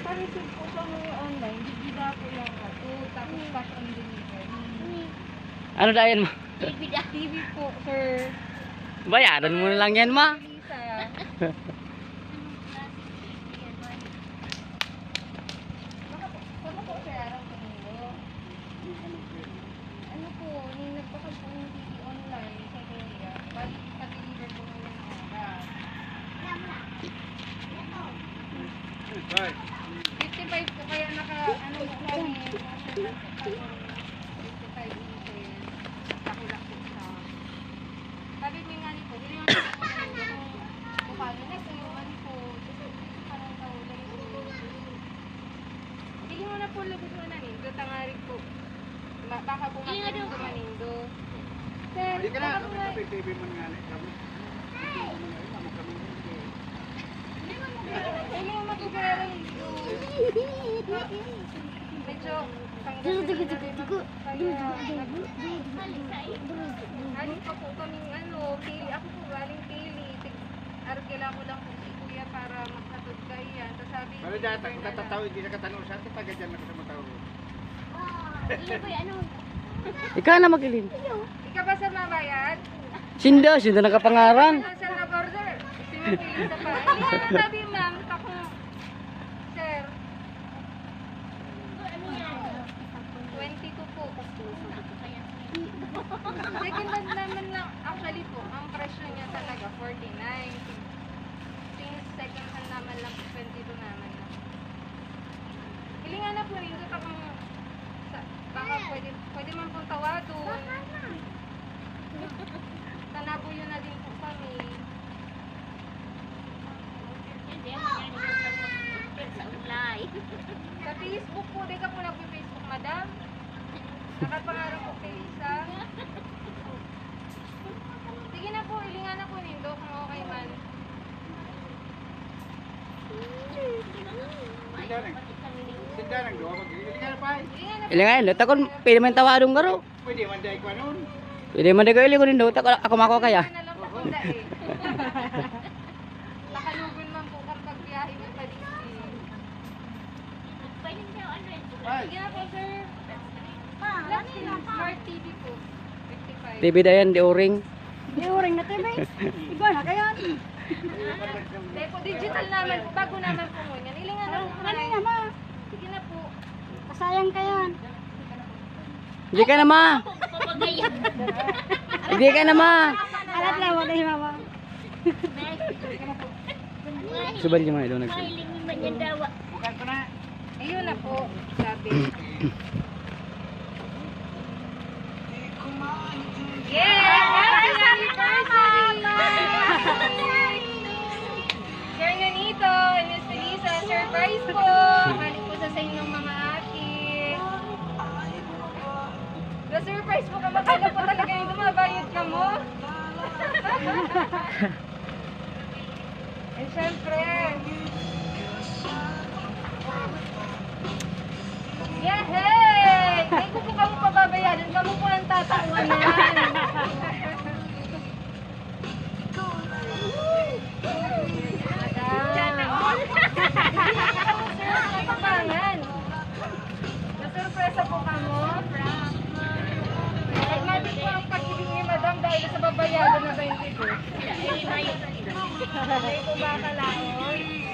naka-receive po sa mga online, bibida po yung ato, tapos cash on delivery. Ano dayan mo? Bibida TV po, sir. Bayaran mo na lang yan, ma. Lisa. Ano po, sir? Araw po nilo? Ano po, yung nagpakal po yung TV online sa Korea, balik pa-deliver po nila ng oras. 55 po, kaya ano po kami, 55 inches, laki-laki siya. Sabi niya nga po, hindi naman po kung paano na po yung ano po, parang tawag hindi mo na po lubog mo na nindo, tangarig po. Baka po magkaroon sa manindo. Sir, Hindi ka na, baka po na- TV mo nga na. Hindi mo magkakara nito. Medyo Halit pa po kaming pili. Ako po galing pili. Arkila ko lang po si kuya para makatod kayo yan. Tapos sabi Pero dahil tatatawid, hindi na katanong sa atin, taga dyan na sa matawid. Ikaw na magilin. Ikaw ba sa mabayad? Sinda nakapangaran. Sa border. Simipili sa pa. Hindi sabi ma'am, ako, sir. 22 po. Second hand naman lang. Actually po, ang presyo niya talaga 49. Since second hand naman lang, 22 naman lang. Hilingan na po rin. Ito akong baka pwede man pong tawadon. Tanabuyo na din po kami. Sa Facebook po, di ka po nag-Facebook, madam? Nakapangarap po kay Lisa. Sige na po, ilingan na po nindo kung okay man. Sinda nang doon, hindi ka na pa. Ilingan na po. Ilang ay, takon pwede man tawadong garo. Pwede man dahil ko noon. Pwede man dago ili ko din do. Ako mako kaya. Ilingan na lang po kung dae. Nakalugon man po kang pagbiyahe ng Palisi. Sige na po, sir. Smart TV po. 55. TV dayan di oring. Iuring na TV. Iba na kaya. Dahil po, digital naman po. Bago naman po ngunyan. Ilingan na po. Kanina ma. Sige na po. Kasayang ka yan. Hindi ka na ma. Hindi ka na ma. Alat lang, wala yung mama. Subal yung mga ilo nagsabi. Bukan ko na. Ayun na po, sabi. Yay! Happy anniversary! Sir Nanito, Miss Felisa, surprise po! Halit po sa inyong mga ate. Na-surprise po ka, makala po talaga yung dumabayad ka mo.